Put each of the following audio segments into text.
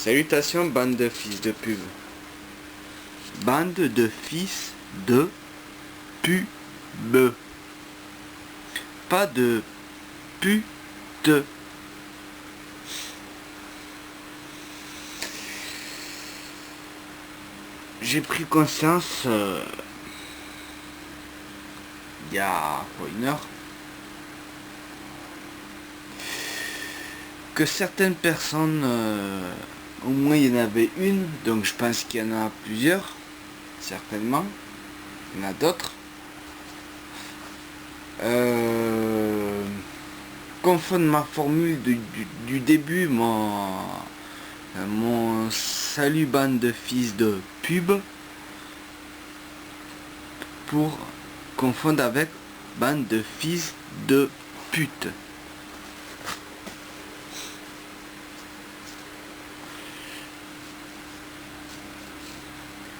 Salutations, bande de fils de pub. Bande de fils de pub. Pas de pute. J'ai pris conscience il y a une heure que certaines personnes, au moins il y en avait une, donc je pense qu'il y en a plusieurs, certainement, il y en a d'autres, confondent ma formule du début, mon salut bande de fils de pub, pour confondre avec bande de fils de pute.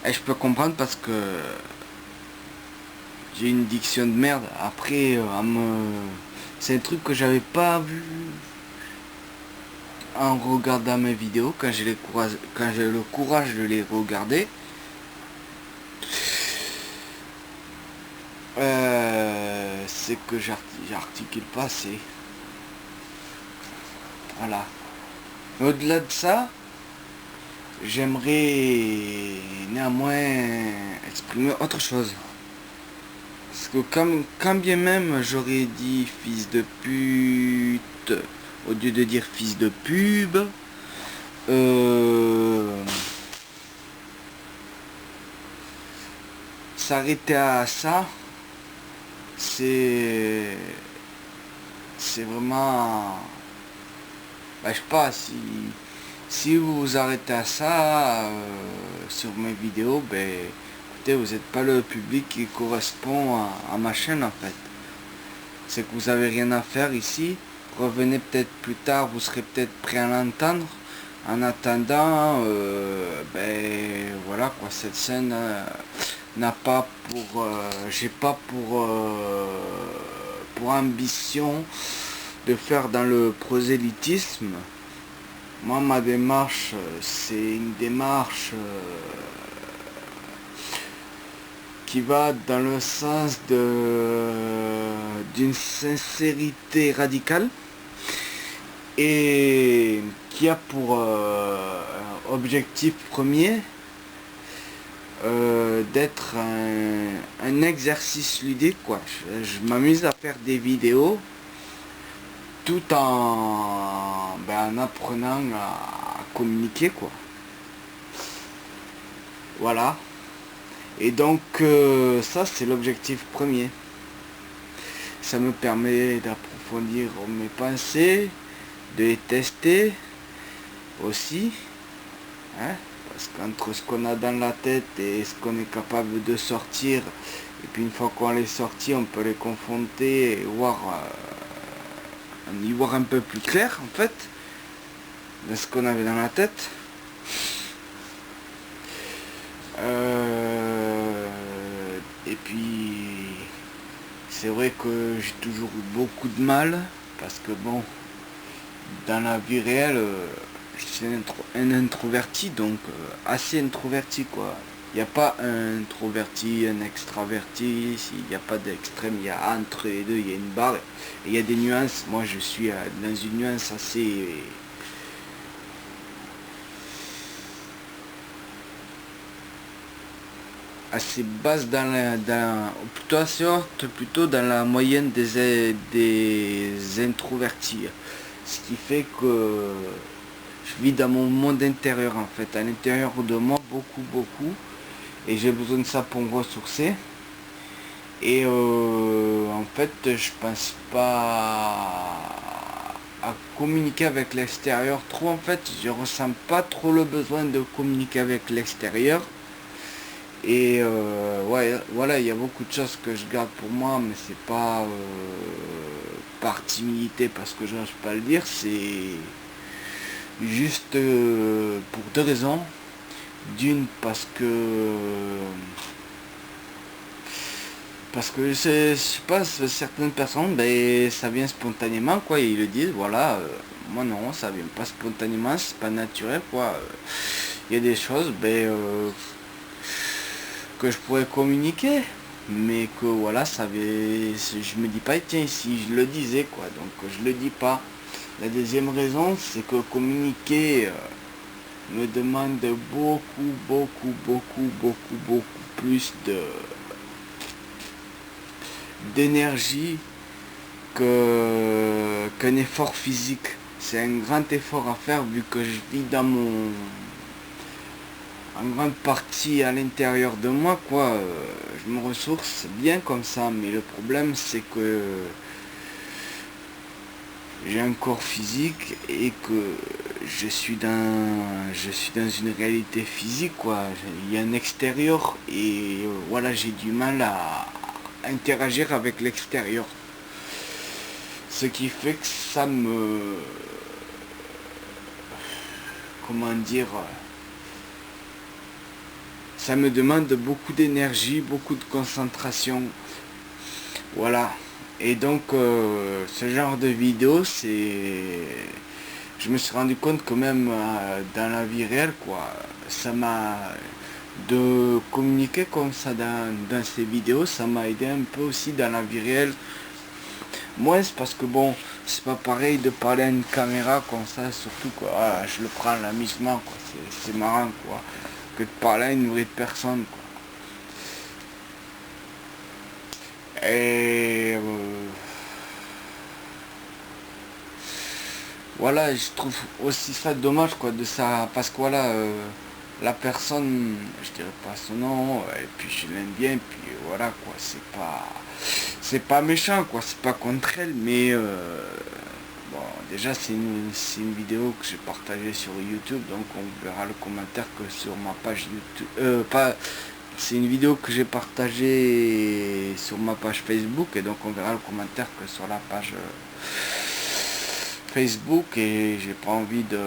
Et je peux comprendre parce que j'ai une diction de merde. Après, c'est un truc que j'avais pas vu en regardant mes vidéos quand j'ai le courage de les regarder. C'est que j'articule pas assez. Voilà. Au-delà de ça, j'aimerais néanmoins exprimer autre chose. Parce que quand bien même j'aurais dit fils de pute au lieu de dire fils de pub, s'arrêter à ça, c'est vraiment, je sais pas, si vous vous arrêtez à ça sur mes vidéos, écoutez, vous n'êtes pas le public qui correspond à ma chaîne en fait. C'est que vous avez rien à faire ici. Revenez peut-être plus tard, vous serez peut-être prêt à l'entendre. En attendant, voilà quoi, cette scène n'a pas pour, j'ai pas pour ambition de faire dans le prosélytisme. Moi, ma démarche, c'est une démarche qui va dans le sens d'une sincérité radicale et qui a pour objectif premier d'être un exercice ludique quoi. Je m'amuse à faire des vidéos tout en apprenant à communiquer quoi. Voilà. Et donc ça c'est l'objectif premier. Ça me permet d'approfondir mes pensées, de les tester aussi. Hein, parce qu'entre ce qu'on a dans la tête et ce qu'on est capable de sortir, et puis une fois qu'on les sorti, on peut les confronter et y voir un peu plus clair en fait de ce qu'on avait dans la tête. Et puis c'est vrai que j'ai toujours eu beaucoup de mal parce que bon, dans la vie réelle, je suis un introverti, donc assez introverti quoi. Il n'y a pas un introverti, un extraverti, il n'y a pas d'extrême, il y a entre les deux, il y a une barre, et il y a des nuances. Moi je suis dans une nuance assez basse plutôt dans la moyenne des introvertis. Ce qui fait que je vis dans mon monde intérieur en fait, à l'intérieur de moi beaucoup, et j'ai besoin de ça pour me ressourcer. Et en fait je pense pas à communiquer avec l'extérieur trop en fait, je ressens pas trop le besoin de communiquer avec l'extérieur. Et ouais, voilà, il y a beaucoup de choses que je garde pour moi, mais c'est pas par timidité parce que je n'ose pas le dire, c'est juste pour deux raisons. D'une, parce que Parce que je sais pas, certaines personnes, ben, ça vient spontanément, quoi, ils le disent, voilà, moi non, ça vient pas spontanément, c'est pas naturel, quoi. Il y a des choses, ben, que je pourrais communiquer, mais que voilà, je me dis pas, tiens, si je le disais, quoi, donc je le dis pas. La deuxième raison, c'est que communiquer me demande beaucoup plus d'énergie qu'un effort physique. C'est un grand effort à faire vu que je vis en grande partie à l'intérieur de moi, quoi. Je me ressource bien comme ça, mais le problème c'est que j'ai un corps physique et que je suis dans une réalité physique, quoi. Il y a un extérieur et voilà, j'ai du mal à interagir avec l'extérieur. Ce qui fait que ça me... Comment dire, ça me demande beaucoup d'énergie, beaucoup de concentration. Voilà. Et donc, ce genre de vidéo, je me suis rendu compte que même dans la vie réelle, quoi, ça m'a... De communiquer comme ça dans ces vidéos, ça m'a aidé un peu aussi dans la vie réelle. Moi, c'est parce que bon, c'est pas pareil de parler à une caméra comme ça, surtout quoi. Ah, je le prends à l'amusement, quoi. C'est marrant, quoi. Que de parler à une vraie personne, quoi. Et voilà, je trouve aussi ça dommage, quoi, de ça, parce que voilà, la personne, je dirais pas son nom, et puis je l'aime bien, et puis voilà, quoi, c'est pas méchant, quoi, c'est pas contre elle, mais bon, déjà c'est une vidéo que j'ai partagée sur YouTube, donc on verra le commentaire que sur ma page YouTube, pas, c'est une vidéo que j'ai partagée sur ma page Facebook, et donc on verra le commentaire que sur la page Facebook, et j'ai pas envie de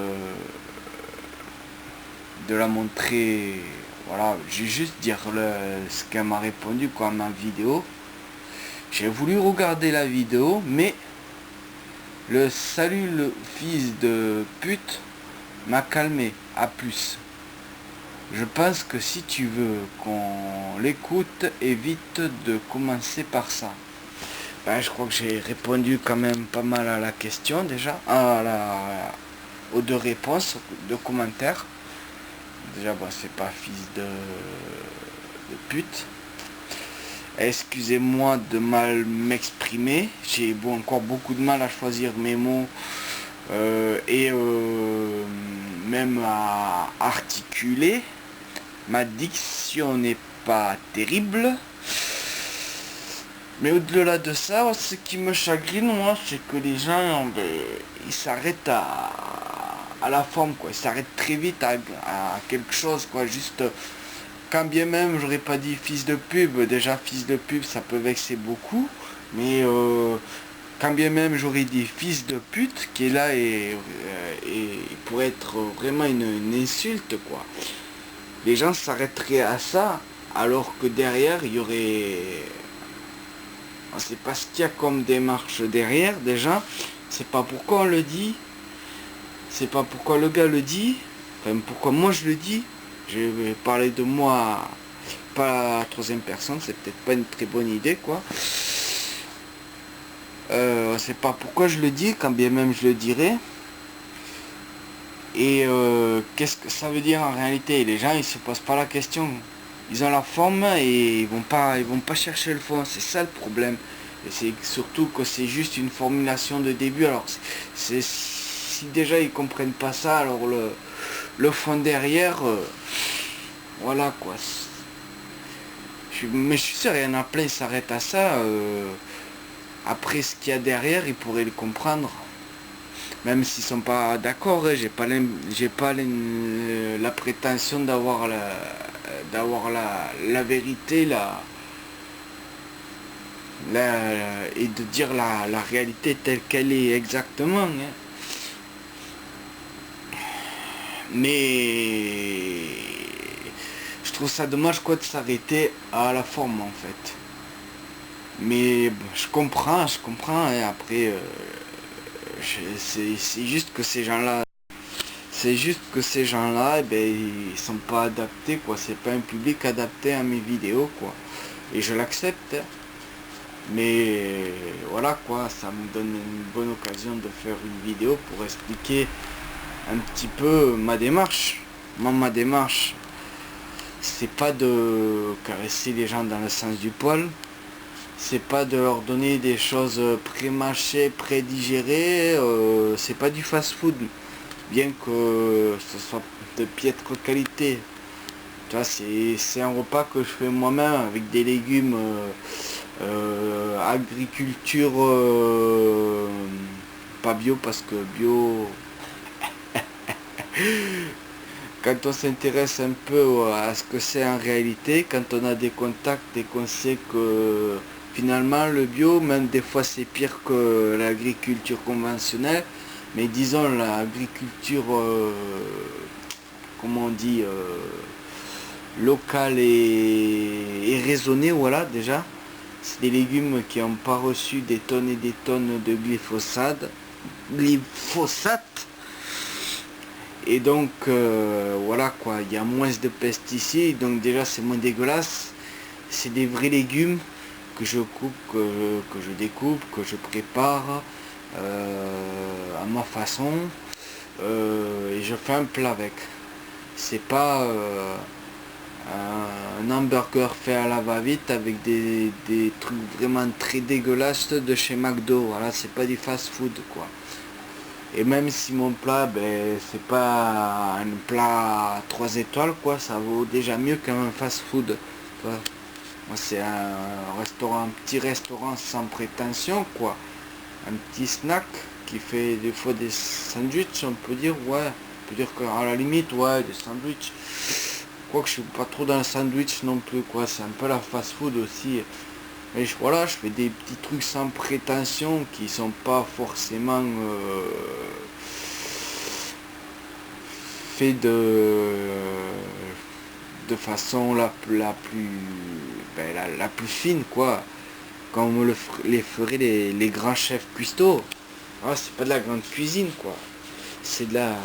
la montrer. Voilà, j'ai juste dire ce qu'elle m'a répondu, quoi, à ma vidéo. J'ai voulu regarder la vidéo, mais le salut le fils de pute m'a calmé. À plus. Je pense que si tu veux qu'on l'écoute, évite de commencer par ça. Ben, je crois que j'ai répondu quand même pas mal à la question déjà, aux deux réponses de commentaires. Déjà, bon, c'est pas fils de pute. Excusez-moi de mal m'exprimer. J'ai encore beaucoup de mal à choisir mes mots et même à articuler. Ma diction n'est pas terrible. Mais au-delà de ça, ce qui me chagrine, moi, c'est que les gens, ben, ils s'arrêtent à la forme, quoi. Ils s'arrêtent très vite à quelque chose, quoi. Juste, quand bien même, j'aurais pas dit fils de pub. Déjà, fils de pub, ça peut vexer beaucoup. Mais quand bien même, j'aurais dit fils de pute, qui est là et pourrait être vraiment une insulte, quoi. Les gens s'arrêteraient à ça, alors que derrière, il y aurait... On ne sait pas ce qu'il y a comme démarche derrière, déjà. C'est pas pourquoi on le dit. C'est pas pourquoi le gars le dit. Enfin, pourquoi moi je le dis. Je vais parler de moi, pas à la troisième personne. C'est peut-être pas une très bonne idée, quoi. C'est pas pourquoi je le dis, quand bien même je le dirais. Et qu'est-ce que ça veut dire en réalité? Les gens, ils se posent pas la question. Ils ont la forme et ils vont pas chercher le fond. C'est ça le problème. Et c'est surtout que c'est juste une formulation de début. Alors si déjà ils comprennent pas ça, alors le fond derrière, voilà, quoi. Mais je suis sûr, il y en a plein, ils s'arrêtent à ça. Après ce qu'il y a derrière, ils pourraient le comprendre. Même s'ils sont pas d'accord, hein. J'ai pas la prétention d'avoir la vérité et de dire la réalité telle qu'elle est exactement, hein. Mais je trouve ça dommage, quoi, de s'arrêter à la forme, en fait. Mais bon, je comprends, et après, c'est juste que ces gens-là, eh ben, ils sont pas adaptés, quoi. C'est pas un public adapté à mes vidéos, quoi. Et je l'accepte, hein. Mais voilà, quoi, ça me donne une bonne occasion de faire une vidéo pour expliquer un petit peu ma démarche. Moi, ma démarche, c'est pas de caresser les gens dans le sens du poil. C'est pas de leur donner des choses pré-mâchées, pré-digérées. C'est pas du fast-food. Bien que ce soit de piètre qualité. Tu vois, c'est un repas que je fais moi-même avec des légumes, agriculture, pas bio parce que bio, quand on s'intéresse un peu à ce que c'est en réalité, quand on a des contacts et qu'on sait que finalement le bio, même des fois c'est pire que l'agriculture conventionnelle, mais disons l'agriculture, comment on dit, locale et raisonnée, voilà déjà. C'est des légumes qui n'ont pas reçu des tonnes et des tonnes de glyphosate. Et donc voilà quoi, il y a moins de pesticides, donc déjà c'est moins dégueulasse. C'est des vrais légumes que je coupe, que je découpe, que je prépare à ma façon et je fais un plat avec. C'est pas un hamburger fait à la va-vite avec des trucs vraiment très dégueulasses de chez McDo. Voilà, c'est pas du fast-food quoi. Et même si mon plat, ben, c'est pas un plat 3 étoiles, quoi, ça vaut déjà mieux qu'un fast-food. Moi, c'est un petit restaurant sans prétention, quoi. Un petit snack qui fait des fois des sandwichs, on peut dire, ouais. On peut dire qu'à la limite, ouais, des sandwichs. Quoique je suis pas trop dans le sandwich non plus, quoi. C'est un peu la fast-food aussi. Et voilà, je fais des petits trucs sans prétention qui sont pas forcément faits de façon la plus la plus fine quoi. Comme les feraient les grands chefs cuistots. Ah, c'est pas de la grande cuisine quoi. C'est de la.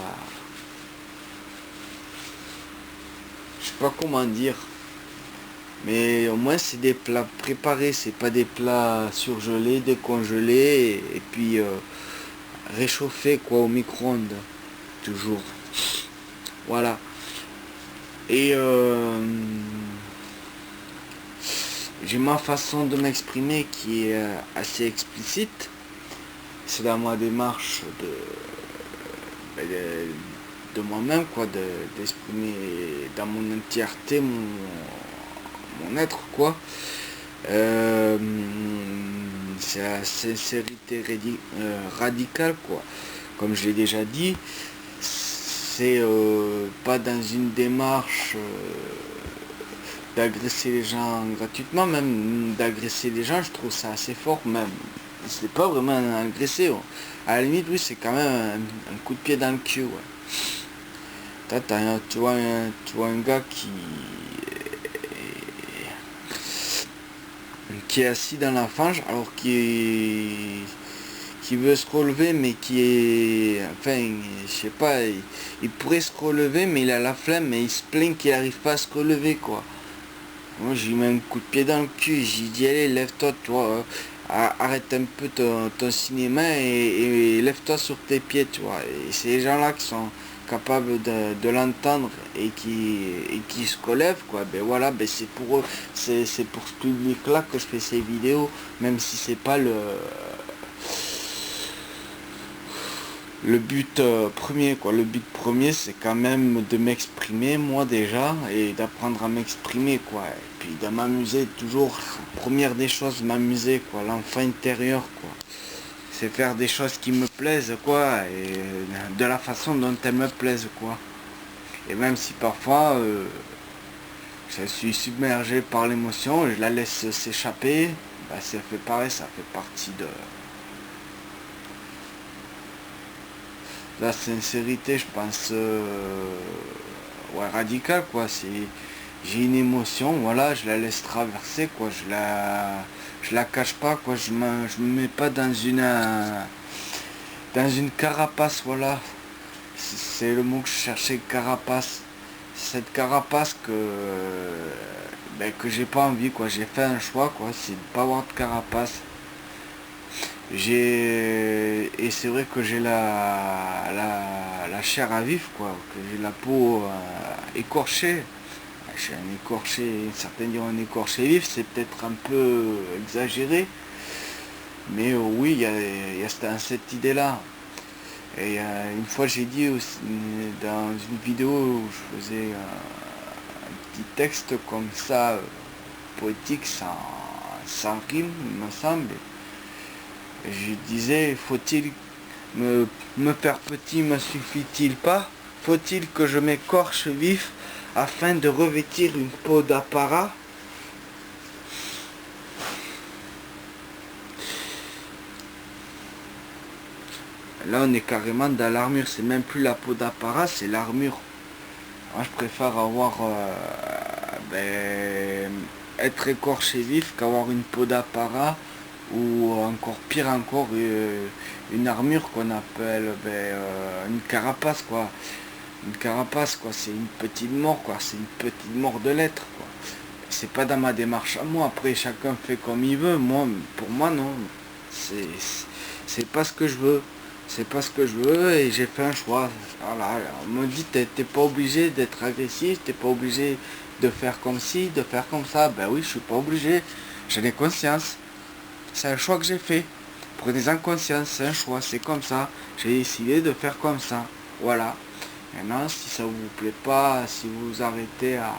Je sais pas comment dire. Mais au moins c'est des plats préparés, c'est pas des plats surgelés, décongelés et puis réchauffés quoi au micro-ondes. Toujours. Voilà. Et j'ai ma façon de m'exprimer qui est assez explicite. C'est dans ma démarche de moi-même quoi, d'exprimer dans mon entièreté mon être quoi. Euh, c'est la sincérité radicale quoi. Comme je l'ai déjà dit, c'est pas dans une démarche d'agresser les gens gratuitement, même d'agresser les gens, je trouve ça assez fort même. C'est pas vraiment un agressé. Ouais. À la limite, oui, c'est quand même un coup de pied dans le cul. Ouais. Tu vois un gars qui est assis dans la fange alors qui veut se relever mais qui est enfin je sais pas il pourrait se relever mais il a la flemme mais il se plaint qu'il n'arrive pas à se relever quoi. Moi j'ai mis un coup de pied dans le cul, j'ai dit allez lève-toi toi, arrête un peu ton cinéma et lève-toi sur tes pieds tu vois. Et c'est les gens là qui sont capables de l'entendre et qui se relèvent quoi. Ben voilà, ben c'est pour eux, c'est pour ce public là que je fais ces vidéos, même si c'est pas le but premier quoi. Le but premier c'est quand même de m'exprimer moi déjà et d'apprendre à m'exprimer quoi. Et puis de m'amuser toujours, première des choses, m'amuser quoi, l'enfant intérieur quoi. C'est faire des choses qui me plaisent quoi et de la façon dont elles me plaisent quoi. Et même si parfois je suis submergé par l'émotion, je la laisse s'échapper, bah, ça fait pareil, ça fait partie de la sincérité, je pense, ouais, radicale quoi. j'ai une émotion, voilà, je la laisse traverser, quoi, je la cache pas, quoi, je me mets pas dans une carapace, voilà, c'est le mot que je cherchais, carapace, cette carapace que j'ai pas envie, quoi, j'ai fait un choix, quoi, c'est de pas avoir de carapace. Et c'est vrai que j'ai la chair à vif, quoi, que j'ai la peau écorchée. J'ai un écorché, certains diront un écorché vif, c'est peut-être un peu exagéré, mais oui, il y a cette idée-là. Et une fois j'ai dit aussi, dans une vidéo où je faisais un petit texte comme ça, poétique, sans rime, il me semble. Et je disais, faut-il me faire petit, me suffit-il pas? Faut-il que je m'écorche vif afin de revêtir une peau d'apparat? Là on est carrément dans l'armure, c'est même plus la peau d'apparat, c'est l'armure. Moi je préfère avoir être écorché vif qu'avoir une peau d'apparat, ou encore pire encore une armure qu'on appelle une carapace, quoi. Une carapace, quoi, c'est une petite mort, quoi, c'est une petite mort de l'être, quoi. C'est pas dans ma démarche à moi, après chacun fait comme il veut, moi, pour moi non. C'est c'est pas ce que je veux. C'est pas ce que je veux et j'ai fait un choix. Voilà, on me dit t'es pas obligé d'être agressif, t'es pas obligé de faire comme ci, de faire comme ça. Ben oui, je suis pas obligé. J'en ai conscience. C'est un choix que j'ai fait. Prenez-en conscience, c'est un choix, c'est comme ça. J'ai décidé de faire comme ça. Voilà. Maintenant, si ça vous plaît pas, si vous arrêtez à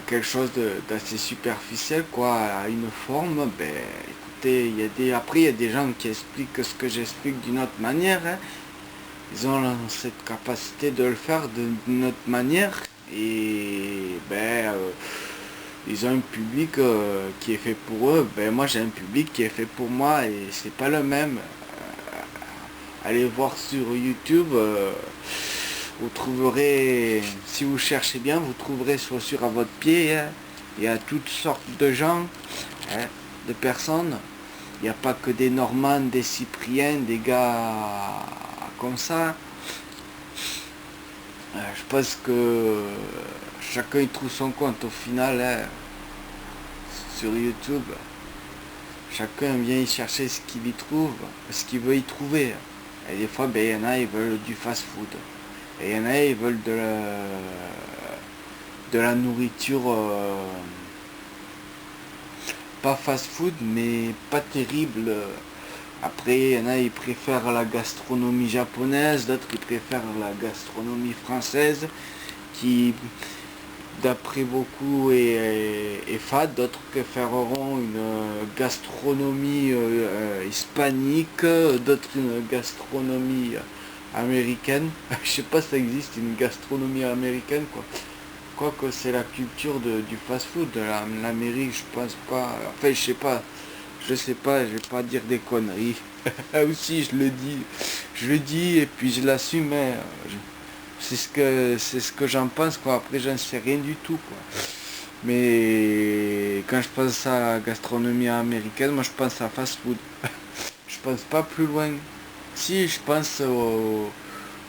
quelque chose d'assez superficiel, quoi, à une forme, ben écoutez, après il y a des gens qui expliquent ce que j'explique d'une autre manière, hein. Ils ont cette capacité de le faire d'une autre manière et ils ont un public qui est fait pour eux. Ben moi j'ai un public qui est fait pour moi et c'est pas le même. Allez voir sur YouTube, vous trouverez, si vous cherchez bien, vous trouverez chaussures à votre pied, hein. Il y a toutes sortes de gens, hein, de personnes. Il n'y a pas que des Normands, des Cypriens, des gars comme ça. Je pense que chacun y trouve son compte au final, hein, sur YouTube. Chacun vient y chercher ce qu'il y trouve, ce qu'il veut y trouver. Et des fois, il y en a, ils veulent du fast-food. Et il y en a, ils veulent de la nourriture, pas fast-food, mais pas terrible. Après, il y en a, ils préfèrent la gastronomie japonaise, d'autres, ils préfèrent la gastronomie française, qui, d'après beaucoup, est fade. D'autres préféreront une gastronomie hispanique, d'autres une gastronomie américaine. Je sais pas si ça existe une gastronomie américaine, quoi. Quoique c'est la culture du fast-food de l'Amérique, je pense pas. Enfin, je sais pas, je vais pas dire des conneries. Aussi, je le dis et puis je l'assume. Hein. C'est ce que j'en pense, quoi. Après, j'en sais rien du tout, quoi. Mais quand je pense à la gastronomie américaine, moi je pense à fast-food. Je pense pas plus loin. Si, je pense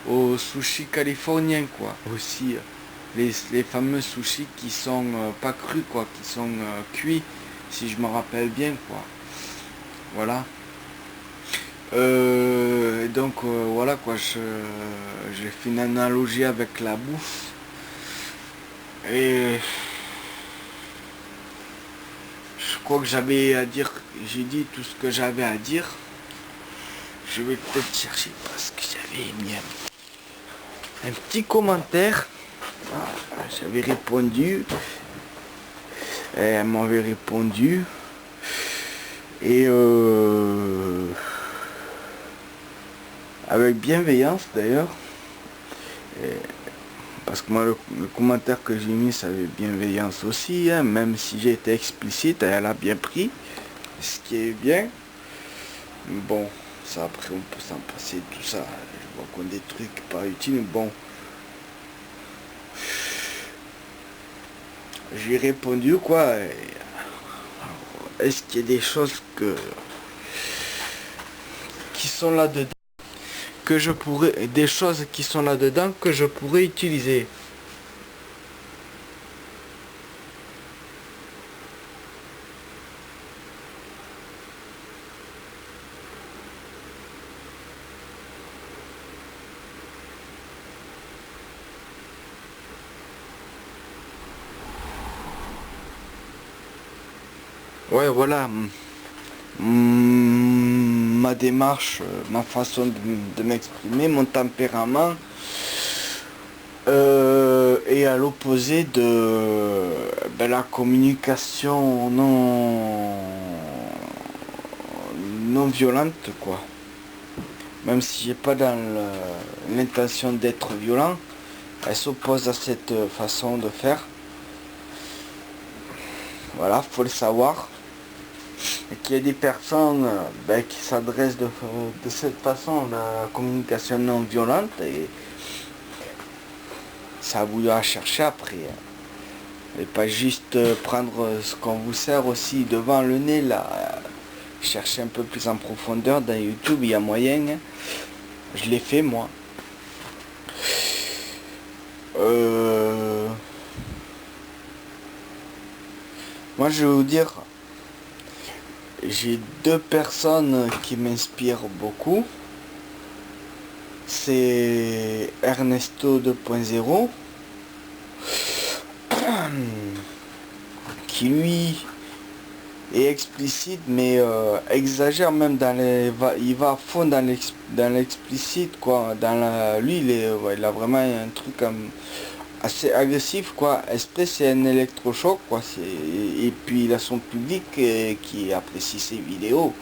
au sushi californien, quoi. Aussi, les fameux sushis qui sont pas crus, quoi, qui sont cuits, si je me rappelle bien, quoi. Voilà. Voilà, quoi, j'ai fait une analogie avec la bouffe. Et je crois que j'avais à dire, j'ai dit tout ce que j'avais à dire. Je vais peut-être chercher parce que j'avais mis un petit commentaire. Ah, j'avais répondu. Et elle m'avait répondu. Et avec bienveillance d'ailleurs. Parce que moi le commentaire que j'ai mis, ça avait bienveillance aussi, hein, même si j'ai été explicite, elle a bien pris. Ce qui est bien. Bon, ça après on peut s'en passer tout ça. Je vois qu'on a des trucs pas utiles, mais bon. J'ai répondu quoi. Est-ce qu'il y a des choses qui sont là-dedans que je pourrais, des choses qui sont là-dedans que je pourrais utiliser. Ouais, voilà. Ma démarche, ma façon de m'exprimer, mon tempérament est à l'opposé de la communication non violente, quoi. Même si j'ai pas dans l'intention d'être violent, elle s'oppose à cette façon de faire. Voilà, faut le savoir. Et qu'il y a des personnes qui s'adressent de cette façon, la communication non violente, et ça vous à chercher après. Et pas juste prendre ce qu'on vous sert aussi devant le nez là. Chercher un peu plus en profondeur dans YouTube, il y a moyen. Je l'ai fait moi. Moi je vais vous dire, j'ai deux personnes qui m'inspirent beaucoup. C'est Ernesto 2.0 qui lui est explicite mais exagère même il va à fond dans l'explicite quoi. Lui il a vraiment un truc assez agressif quoi. Esprit c'est un électrochoc quoi. Et puis il a son public qui apprécie ses vidéos.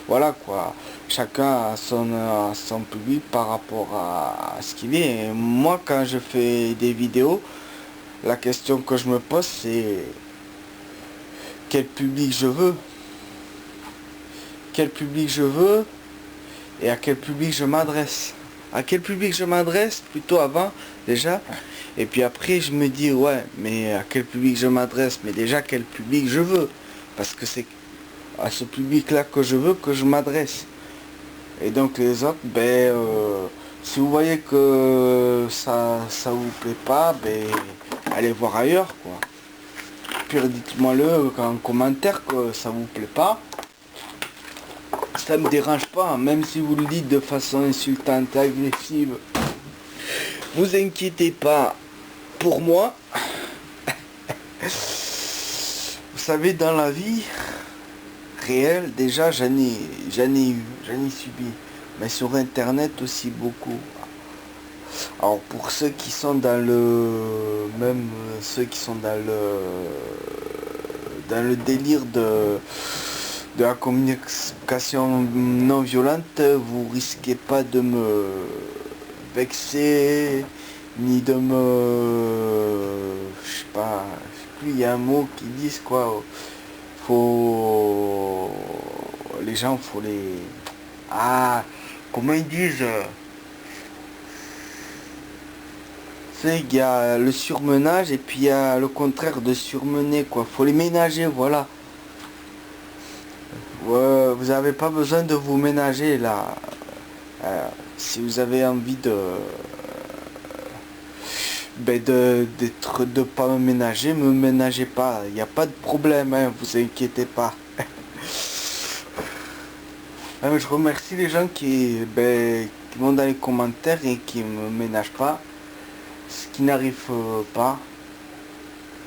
Voilà quoi. Chacun a son public par rapport à ce qu'il est. Et moi quand je fais des vidéos, la question que je me pose c'est quel public je veux. Quel public je veux et à quel public je m'adresse. À quel public je m'adresse plutôt avant déjà. Et puis après je me dis ouais mais à quel public je m'adresse, mais déjà quel public je veux. Parce que c'est à ce public là que je veux que je m'adresse. Et donc les autres, si vous voyez que ça vous plaît pas, allez voir ailleurs quoi. Puis dites-moi le en commentaire que ça vous plaît pas. Ça me dérange pas, même si vous le dites de façon insultante, agressive. Vous inquiétez pas pour moi. Vous savez, dans la vie réelle, déjà j'en ai subi. Mais sur internet aussi beaucoup. Alors pour ceux qui sont ceux qui sont dans le délire de la communication non violente, vous risquez pas de me vexer, ni de je sais pas, je sais plus, il y a un mot qui disent quoi, faut, les gens, faut les, comment ils disent, c'est qu'il y a le surmenage et puis il y a le contraire de surmener quoi, faut les ménager, voilà. Vous n'avez pas besoin de vous ménager là. Si vous avez envie de pas me ménagez pas. Il n'y a pas de problème, hein, vous inquiétez pas. Je remercie les gens qui vont dans les commentaires et qui me ménagent pas. Ce qui n'arrive pas.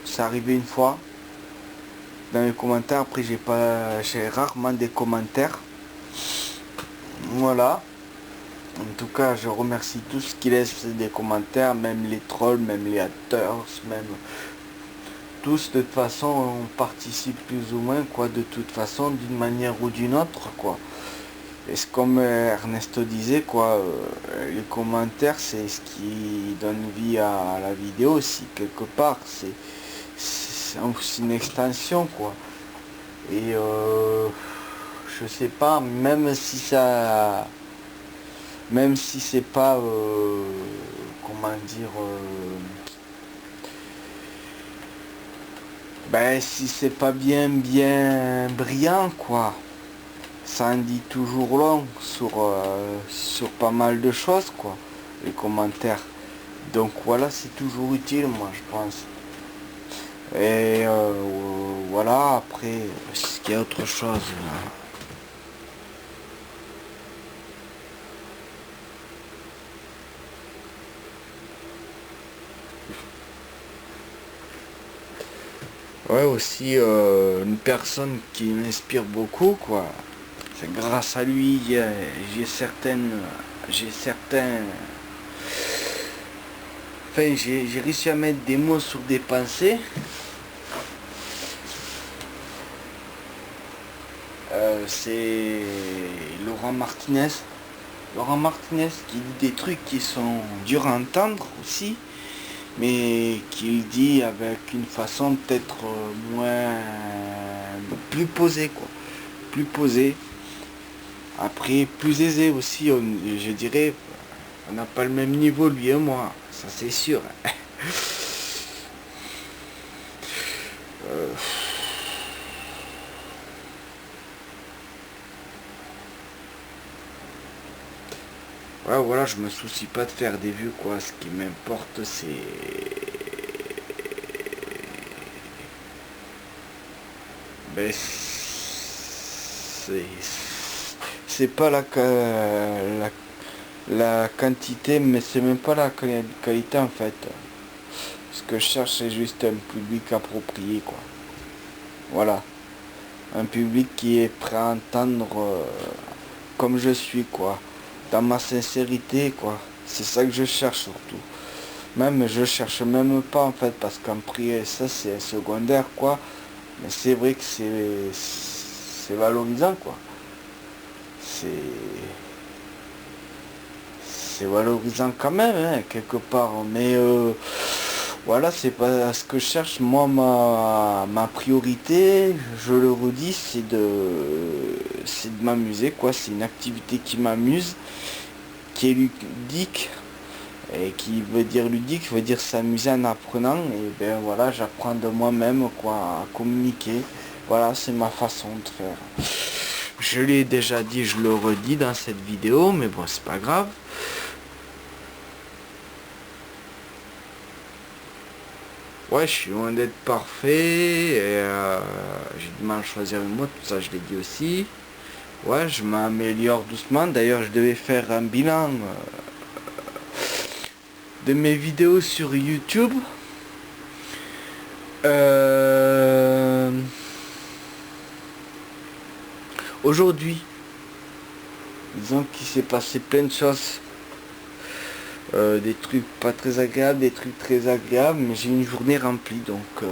C'est arrivé une fois. Dans les commentaires, après j'ai rarement des commentaires. Voilà. En tout cas, je remercie tous qui laissent des commentaires, même les trolls, même les haters, même tous. De toute façon, on participe plus ou moins, quoi, de toute façon, d'une manière ou d'une autre, quoi. Et c'est comme Ernesto disait, quoi, les commentaires, c'est ce qui donne vie à la vidéo aussi, quelque part. C'est une extension, quoi. Et je sais pas, même si c'est pas comment dire Ben si c'est pas bien brillant quoi, ça en dit toujours long sur pas mal de choses quoi, les commentaires. Donc voilà, c'est toujours utile moi je pense. Et voilà, après, est-ce qu'il y a autre chose là? Ouais, aussi une personne qui m'inspire beaucoup, quoi. C'est grâce à lui, j'ai certains, enfin, j'ai réussi à mettre des mots sur des pensées. C'est Laurent Martinez. Laurent Martinez qui dit des trucs qui sont durs à entendre aussi, mais qu'il dit avec une façon peut-être moins plus posée quoi, plus posée. Après plus aisée aussi, je dirais. On n'a pas le même niveau lui et moi, ça c'est sûr. Euh, ouais, voilà, je me soucie pas de faire des vues quoi. Ce qui m'importe ben, c'est pas la quantité, mais c'est même pas la qualité en fait. Ce que je cherche, c'est juste un public approprié, quoi. Voilà. Un public qui est prêt à entendre comme je suis, quoi. Dans ma sincérité, quoi. C'est ça que je cherche surtout. Même, je cherche même pas, en fait, parce qu'en prix, ça, c'est secondaire, quoi. Mais c'est vrai que c'est valorisant, quoi. C'est c'est valorisant quand même, hein, quelque part. Mais voilà, c'est pas ce que je cherche. Moi, ma priorité, je le redis, c'est de m'amuser, quoi. C'est une activité qui m'amuse, qui est ludique. Et qui veut dire ludique, veut dire s'amuser en apprenant. Et ben voilà, j'apprends de moi-même, quoi, à communiquer. Voilà, c'est ma façon de faire. Je l'ai déjà dit, je le redis dans cette vidéo, mais bon, c'est pas grave. Ouais, je suis loin d'être parfait, et j'ai du mal à choisir le mot, tout ça je l'ai dit aussi. Ouais, je m'améliore doucement, d'ailleurs je devais faire un bilan de mes vidéos sur YouTube. Euh, Aujourd'hui, disons qu'il s'est passé plein de choses. Des trucs pas très agréables, des trucs très agréables, mais j'ai une journée remplie, donc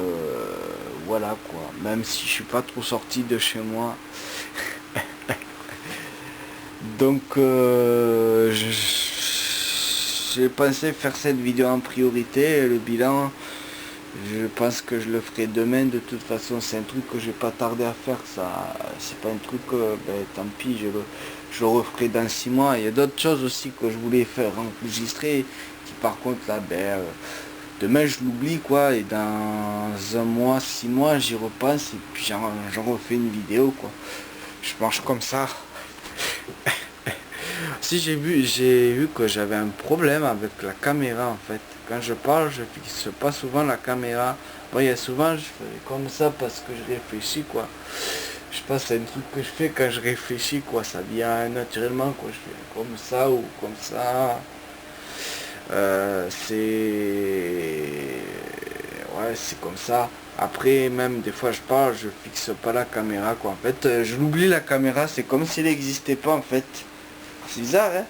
voilà quoi. Même si je suis pas trop sorti de chez moi. Donc j'ai pensé faire cette vidéo en priorité. Le bilan, je pense que je le ferai demain. De toute façon, c'est un truc que j'ai pas tardé à faire. Ça, c'est pas un truc, ben, tant pis, je le referai dans 6 mois. Il y a d'autres choses aussi que je voulais faire enregistrer, qui par contre là, ben, demain je l'oublie quoi. Et dans un mois, 6 mois, j'y repense et puis j'en refais une vidéo quoi. Je marche comme ça. Si j'ai vu que j'avais un problème avec la caméra en fait. Quand je parle, je fixe pas souvent la caméra. Bon, il y a souvent, je fais comme ça parce que je réfléchis quoi. Je pense que c'est un truc que je fais quand je réfléchis quoi. Ça vient naturellement quoi. Je fais comme ça ou comme ça. C'est comme ça. Après, même des fois je parle, je fixe pas la caméra quoi. En fait, je l'oublie la caméra. C'est comme s'il n'existait pas en fait. C'est bizarre, hein.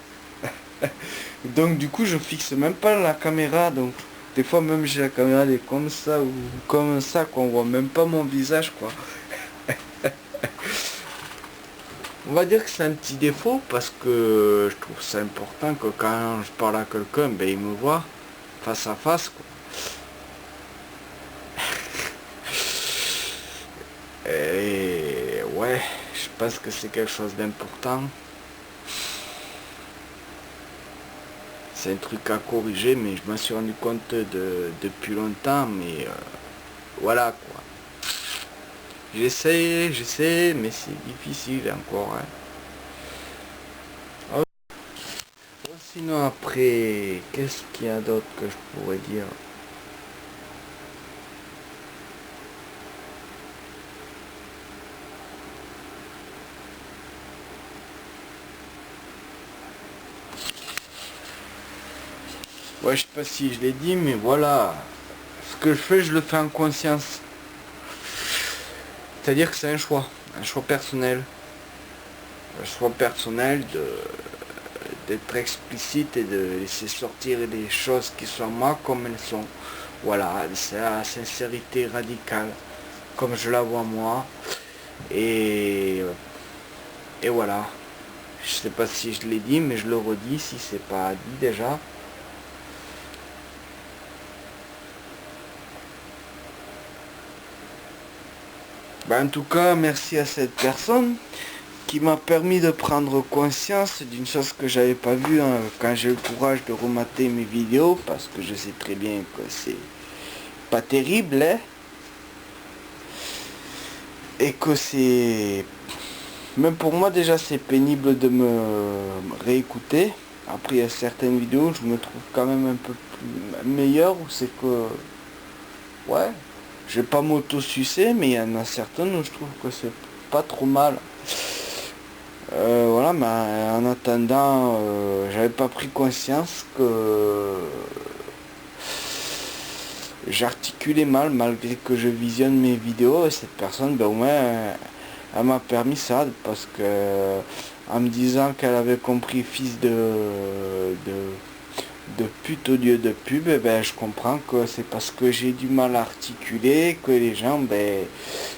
Donc du coup, je fixe même pas la caméra. Donc des fois même j'ai la caméra elle est comme ça ou comme ça qu'on voit même pas mon visage quoi. On va dire que c'est un petit défaut parce que je trouve ça important que quand je parle à quelqu'un, ben il me voit face à face quoi. Et ouais, je pense que c'est quelque chose d'important. C'est un truc à corriger, mais je m'en suis rendu compte depuis longtemps, mais voilà quoi. J'essaie, mais c'est difficile encore. Hein. Oh, sinon après, qu'est-ce qu'il y a d'autre que je pourrais dire? Ouais, je sais pas si je l'ai dit, mais voilà. Ce que je fais, je le fais en conscience. C'est-à-dire que c'est un choix personnel. Un choix personnel d'être explicite et de laisser sortir les choses qui sont moi comme elles sont. Voilà, c'est la sincérité radicale, comme je la vois moi. Et, et voilà. Je sais pas si je l'ai dit, mais je le redis si c'est pas dit déjà. Ben, en tout cas, merci à cette personne qui m'a permis de prendre conscience d'une chose que j'avais pas vue hein, quand j'ai eu le courage de remater mes vidéos, parce que je sais très bien que c'est pas terrible, hein, et que c'est... Même pour moi déjà c'est pénible de me réécouter. Après il y a certaines vidéos, je me trouve quand même un peu plus meilleur, où c'est que... Ouais, je vais pas m'auto-sucer, mais il y en a certaines où je trouve que c'est pas trop mal. Voilà, mais en attendant, j'avais pas pris conscience que j'articulais mal malgré que je visionne mes vidéos. Et cette personne, ben au moins, elle m'a permis ça, parce que en me disant qu'elle avait compris fils de pute au lieu de pub, eh ben, je comprends que c'est parce que j'ai du mal à articuler que les gens, ben,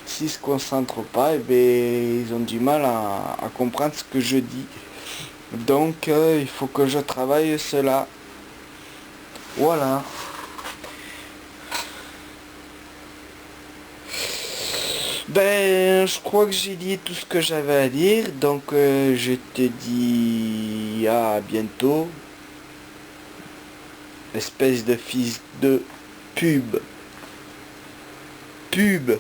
s'ils se concentrent pas, eh ben, ils ont du mal à comprendre ce que je dis. Donc il faut que je travaille cela. Voilà. Ben, je crois que j'ai dit tout ce que j'avais à dire. Donc je te dis à bientôt. Espèce de fils de pub. Pub.